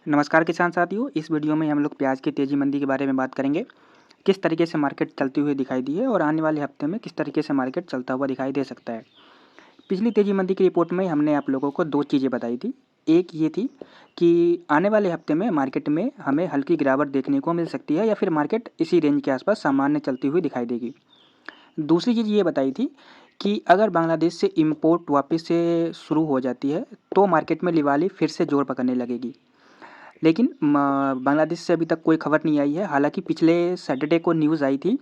नमस्कार किसान साथियों, इस वीडियो में हम लोग प्याज की तेज़ी मंदी के बारे में बात करेंगे। किस तरीके से मार्केट चलती हुई दिखाई दी है और आने वाले हफ्ते में किस तरीके से मार्केट चलता हुआ दिखाई दे सकता है। पिछली तेज़ी मंदी की रिपोर्ट में हमने आप लोगों को 2 चीज़ें बताई थी। एक ये थी कि आने वाले हफ्ते में मार्केट में हमें हल्की गिरावट देखने को मिल सकती है या फिर मार्केट इसी रेंज के आसपास सामान्य चलती हुई दिखाई देगी। दूसरी चीज़ ये बताई थी कि अगर बांग्लादेश से इम्पोर्ट वापस से शुरू हो जाती है तो मार्केट में लिवाली फिर से ज़ोर पकड़ने लगेगी। लेकिन बांग्लादेश से अभी तक कोई खबर नहीं आई है। हालाँकि पिछले सैटरडे को न्यूज़ आई थी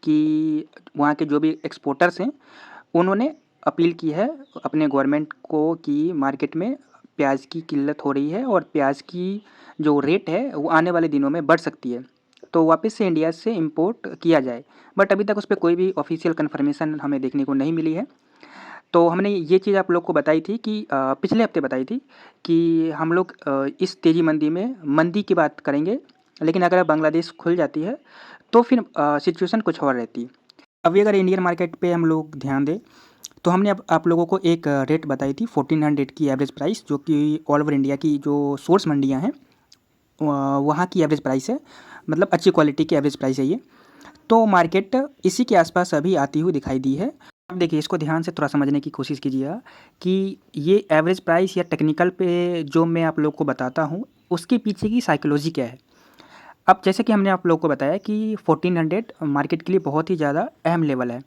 कि वहाँ के जो भी एक्सपोर्टर्स हैं, उन्होंने अपील की है अपने गवर्नमेंट को कि मार्केट में प्याज की किल्लत हो रही है और प्याज की जो रेट है वो आने वाले दिनों में बढ़ सकती है, तो वापस से इंडिया से इम्पोर्ट किया जाए। बट अभी तक उस पे कोई भी ऑफ़िशियल कन्फर्मेशन हमें देखने को नहीं मिली है। तो हमने ये चीज़ आप लोग को बताई थी कि पिछले हफ्ते बताई थी कि हम लोग इस तेज़ी मंदी में मंदी की बात करेंगे, लेकिन अगर बांग्लादेश खुल जाती है तो फिर सिचुएशन कुछ और रहती। अभी अगर इंडियन मार्केट पे हम लोग ध्यान दें तो हमने अब आप लोगों को एक रेट बताई थी 1400 की एवरेज प्राइस, जो कि ऑल ओवर इंडिया की जो सोर्स मंडियाँ हैं वहाँ की एवरेज प्राइस है, मतलब अच्छी क्वालिटी की एवरेज प्राइस है ये। तो मार्केट इसी के आसपास अभी आती हुई दिखाई दी है। अब देखिए, इसको ध्यान से थोड़ा समझने की कोशिश कीजिएगा कि ये एवरेज प्राइस या टेक्निकल पे जो मैं आप लोग को बताता हूँ, उसके पीछे की साइकोलॉजी क्या है। अब जैसे कि हमने आप लोग को बताया कि 1400 मार्केट के लिए बहुत ही ज़्यादा अहम लेवल है,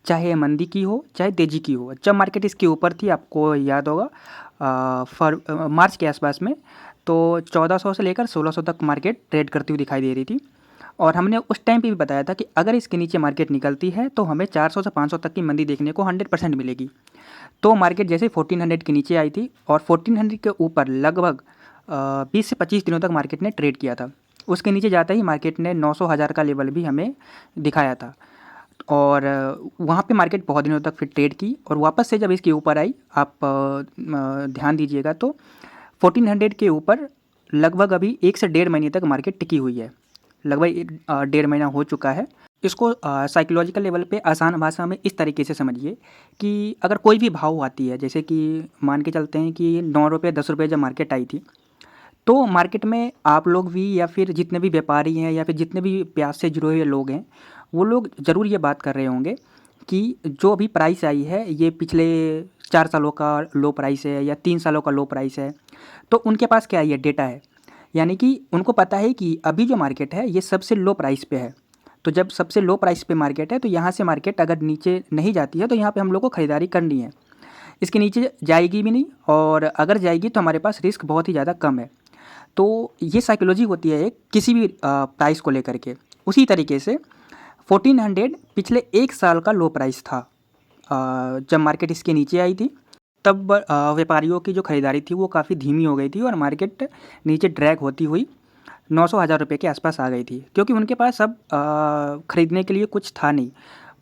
चाहे मंदी की हो चाहे तेज़ी की हो। जब मार्केट इसके ऊपर थी, आपको याद होगा मार्च के आसपास में, तो 1400 से लेकर 1600 तक मार्केट ट्रेड करती हुई दिखाई दे रही थी। और हमने उस टाइम पे भी बताया था कि अगर इसके नीचे मार्केट निकलती है तो हमें 400 से 500 तक की मंदी देखने को 100% मिलेगी। तो मार्केट जैसे 1400 के नीचे आई थी और 1400 के ऊपर लगभग 20 से 25 दिनों तक मार्केट ने ट्रेड किया था। उसके नीचे जाते ही मार्केट ने 900 हज़ार का लेवल भी हमें दिखाया था और वहाँ पे मार्केट बहुत दिनों तक फिर ट्रेड की और वापस से जब इसके ऊपर आई, आप ध्यान दीजिएगा तो 1400 के ऊपर लगभग अभी 1 से डेढ़ महीने तक मार्केट टिकी हुई है। लगभग डेढ़ महीना हो चुका है। इसको साइकोलॉजिकल लेवल पे आसान भाषा में इस तरीके से समझिए कि अगर कोई भी भाव आती है, जैसे कि मान के चलते हैं कि 9 रुपये 10 रुपये जब मार्केट आई थी, तो मार्केट में आप लोग भी या फिर जितने भी व्यापारी हैं या फिर जितने भी प्याज से जुड़े हुए लोग हैं, वो लोग ज़रूर ये बात कर रहे होंगे कि जो अभी प्राइस आई है ये पिछले 4 सालों का लो प्राइस है या 3 सालों का लो प्राइस है। तो उनके पास क्या है, ये डेटा है। यानी कि उनको पता है कि अभी जो मार्केट है ये सबसे लो प्राइस पे है। तो जब सबसे लो प्राइस पे मार्केट है तो यहाँ से मार्केट अगर नीचे नहीं जाती है तो यहाँ पे हम लोग को ख़रीदारी करनी है। इसके नीचे जाएगी भी नहीं और अगर जाएगी तो हमारे पास रिस्क बहुत ही ज़्यादा कम है। तो ये साइकोलॉजी होती है एक किसी भी प्राइस को लेकर के। उसी तरीके से 1400 पिछले 1 साल का लो प्राइस था। जब मार्केट इसके नीचे आई थी तब व्यापारियों की जो ख़रीदारी थी वो काफ़ी धीमी हो गई थी और मार्केट नीचे ड्रैग होती हुई 900 हज़ार रुपये के आसपास आ गई थी, क्योंकि उनके पास अब ख़रीदने के लिए कुछ था नहीं।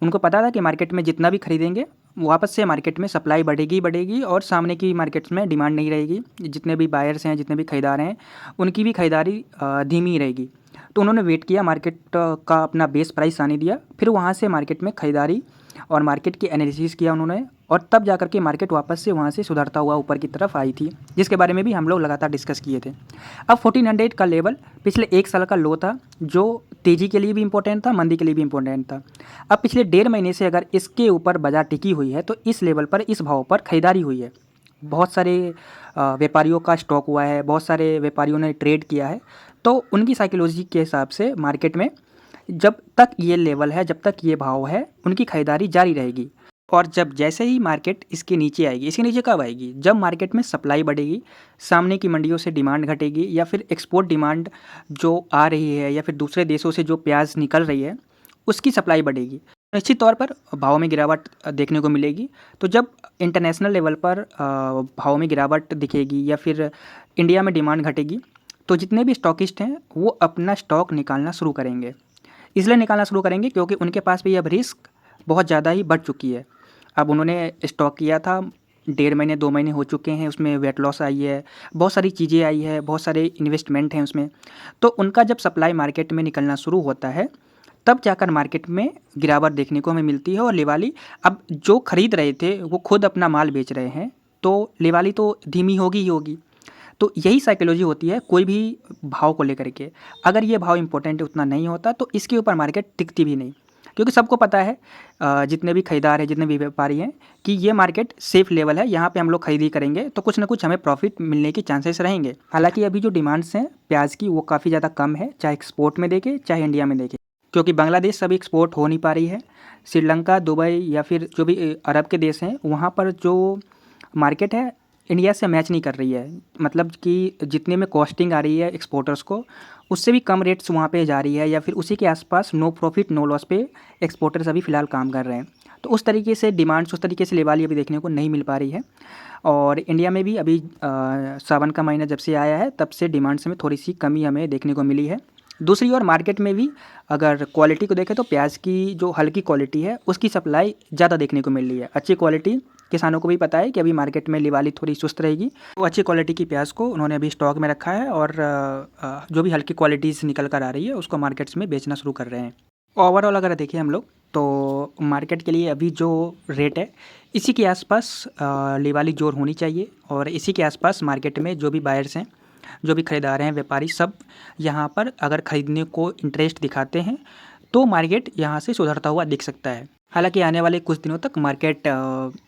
उनको पता था कि मार्केट में जितना भी खरीदेंगे वापस से मार्केट में सप्लाई बढ़ेगी बढ़ेगी और सामने की मार्केट्स में डिमांड नहीं रहेगी। जितने भी बायर्स हैं, जितने भी खरीदार हैं, उनकी भी खरीदारी धीमी रहेगी। तो उन्होंने वेट किया, मार्केट का अपना बेस प्राइस आने दिया, फिर वहाँ से मार्केट में खरीदारी और मार्केट की एनालिसिस किया उन्होंने और तब जाकर के मार्केट वापस से वहाँ से सुधरता हुआ ऊपर की तरफ आई थी, जिसके बारे में भी हम लोग लगातार डिस्कस किए थे। अब 1400 का लेवल पिछले 1 साल का लो था, जो तेज़ी के लिए भी इम्पोर्टेंट था, मंदी के लिए भी इम्पोर्टेंट था। अब पिछले डेढ़ महीने से अगर इसके ऊपर बाज़ार टिकी हुई है तो इस लेवल पर, इस भाव पर खरीदारी हुई है। बहुत सारे व्यापारियों का स्टॉक हुआ है, बहुत सारे व्यापारियों ने ट्रेड किया है। तो उनकी साइकोलॉजी के हिसाब से मार्केट में जब तक ये लेवल है, जब तक ये भाव है, उनकी खरीदारी जारी रहेगी। और जब जैसे ही मार्केट इसके नीचे आएगी, इसके नीचे कब आएगी? जब मार्केट में सप्लाई बढ़ेगी, सामने की मंडियों से डिमांड घटेगी या फिर एक्सपोर्ट डिमांड जो आ रही है या फिर दूसरे देशों से जो प्याज निकल रही है उसकी सप्लाई बढ़ेगी, निश्चित तौर पर भाव में गिरावट देखने को मिलेगी। तो जब इंटरनेशनल लेवल पर भाव में गिरावट दिखेगी या फिर इंडिया में डिमांड घटेगी, तो जितने भी स्टॉकिस्ट हैं वो अपना स्टॉक निकालना शुरू करेंगे। इसलिए निकालना शुरू करेंगे क्योंकि उनके पास भी अब रिस्क बहुत ज़्यादा ही बढ़ चुकी है। अब उन्होंने स्टॉक किया था, डेढ़ महीने 2 महीने हो चुके हैं, उसमें वेट लॉस आई है, बहुत सारी चीज़ें आई है, बहुत सारे इन्वेस्टमेंट हैं उसमें। तो उनका जब सप्लाई मार्केट में निकलना शुरू होता है तब जाकर मार्केट में गिरावट देखने को हमें मिलती है और लेवाली अब जो खरीद रहे थे वो खुद अपना माल बेच रहे हैं, तो लेवाली तो धीमी होगी ही होगी। तो यही साइकोलॉजी होती है कोई भी भाव को लेकर के। अगर ये भाव इम्पोर्टेंट उतना नहीं होता तो इसके ऊपर मार्केट टिकती भी नहीं, क्योंकि सबको पता है जितने भी खरीदार हैं, जितने भी व्यापारी हैं, कि ये मार्केट सेफ लेवल है, यहाँ पे हम लोग खरीदी करेंगे तो कुछ ना कुछ हमें प्रॉफिट मिलने की चांसेस रहेंगे। हालांकि अभी जो डिमांड्स हैं प्याज की वो काफ़ी ज़्यादा कम है, चाहे एक्सपोर्ट में देखें चाहे इंडिया में देखें, क्योंकि बांग्लादेश अभी एक्सपोर्ट हो नहीं पा रही है। श्रीलंका, दुबई या फिर जो भी अरब के देश हैं वहाँ पर जो मार्केट है इंडिया से मैच नहीं कर रही है, मतलब कि जितने में कॉस्टिंग आ रही है एक्सपोर्टर्स को उससे भी कम रेट्स वहाँ पे जा रही है, या फिर उसी के आसपास नो प्रॉफिट नो लॉस पे एक्सपोर्टर्स अभी फ़िलहाल काम कर रहे हैं। तो उस तरीके से डिमांड्स, उस तरीके से लेवाली अभी देखने को नहीं मिल पा रही है। और इंडिया में भी अभी सावन का महीना जब से आया है तब से डिमांड्स में थोड़ी सी कमी हमें देखने को मिली है। दूसरी ओर मार्केट में भी अगर क्वालिटी को देखें तो प्याज की जो हल्की क्वालिटी है उसकी सप्लाई ज़्यादा देखने को मिल रही है। अच्छी क्वालिटी, किसानों को भी पता है कि अभी मार्केट में लिवाली थोड़ी सुस्त रहेगी, तो अच्छी क्वालिटी की प्याज को उन्होंने अभी स्टॉक में रखा है और जो भी हल्की क्वालिटीज़ निकल कर आ रही है उसको मार्केट्स में बेचना शुरू कर रहे हैं। ओवरऑल अगर देखें हम लोग तो मार्केट के लिए अभी जो रेट है इसी के आसपास लिवाली जोर होनी चाहिए, और इसी के आसपास मार्केट में जो भी बायर्स हैं, जो भी खरीदार हैं, व्यापारी, सब यहाँ पर अगर ख़रीदने को इंटरेस्ट दिखाते हैं तो मार्केट यहाँ से सुधरता हुआ दिख सकता है। हालांकि आने वाले कुछ दिनों तक मार्केट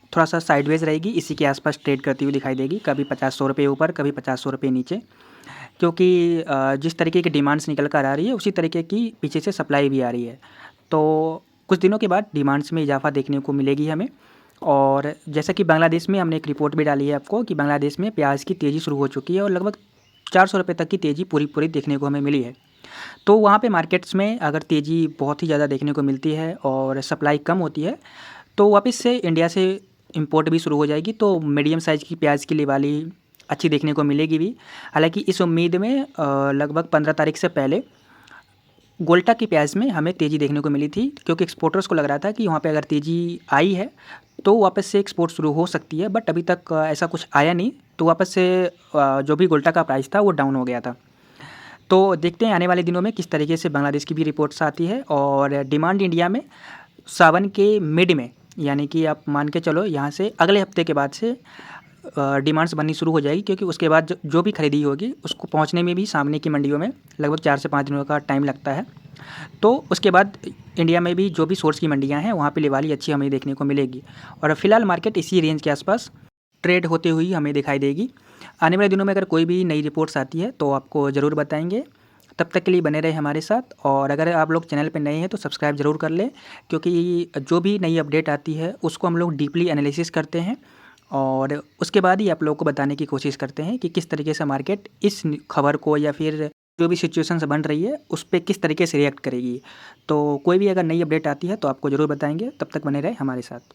थोड़ा सा साइडवेज रहेगी, इसी के आसपास ट्रेड करती हुई दिखाई देगी, कभी 50-100 रुपये ऊपर, कभी 50-100 रुपये नीचे, क्योंकि जिस तरीके की डिमांड्स निकल कर आ रही है उसी तरीके की पीछे से सप्लाई भी आ रही है। तो कुछ दिनों के बाद डिमांड्स में इजाफा देखने को मिलेगी हमें। और जैसा कि बांग्लादेश में हमने एक रिपोर्ट भी डाली है आपको कि बांग्लादेश में प्याज की तेज़ी शुरू हो चुकी है और लगभग 400 रुपये तक की तेज़ी पूरी देखने को हमें मिली है। तो वहाँ पे मार्केट्स में अगर तेज़ी बहुत ही ज़्यादा देखने को मिलती है और सप्लाई कम होती है तो वापस से इंडिया से इंपोर्ट भी शुरू हो जाएगी, तो मीडियम साइज़ की प्याज की लिवाली अच्छी देखने को मिलेगी भी। हालांकि इस उम्मीद में लगभग 15 तारीख से पहले गोल्टा की प्याज में हमें तेज़ी देखने को मिली थी, क्योंकि एक्सपोर्टर्स को लग रहा था कि वहाँ पे अगर तेज़ी आई है तो वापस से एक्सपोर्ट शुरू हो सकती है, बट अभी तक ऐसा कुछ आया नहीं, तो वापस से जो भी गोल्टा का प्राइस था वो डाउन हो गया था। तो देखते हैं आने वाले दिनों में किस तरीके से बांग्लादेश की भी रिपोर्ट्स आती है। और डिमांड इंडिया में सावन के मिड में, यानी कि आप मान के चलो यहाँ से अगले हफ्ते के बाद से डिमांड्स बननी शुरू हो जाएगी, क्योंकि उसके बाद जो भी खरीदी होगी उसको पहुँचने में भी सामने की मंडियों में लगभग 4 से 5 दिनों का टाइम लगता है। तो उसके बाद इंडिया में भी जो भी सोर्स की मंडियाँ हैं वहाँ पे लिवाली अच्छी हमें देखने को मिलेगी, और फिलहाल मार्केट इसी रेंज के आसपास ट्रेड होते हुई हमें दिखाई देगी। आने वाले दिनों में अगर कोई भी नई रिपोर्ट्स आती है तो आपको ज़रूर बताएंगे। तब तक के लिए बने रहे हमारे साथ, और अगर आप लोग चैनल पर नए हैं तो सब्सक्राइब ज़रूर कर लें, क्योंकि जो भी नई अपडेट आती है उसको हम लोग डीपली एनालिसिस करते हैं और उसके बाद ही आप लोगों को बताने की कोशिश करते हैं कि किस तरीके से मार्केट इस खबर को या फिर जो भी सिचुएशंस बन रही है उस पर किस तरीके से रिएक्ट करेगी। तो कोई भी अगर नई अपडेट आती है तो आपको ज़रूर बताएंगे। तब तक बने रहे हमारे साथ।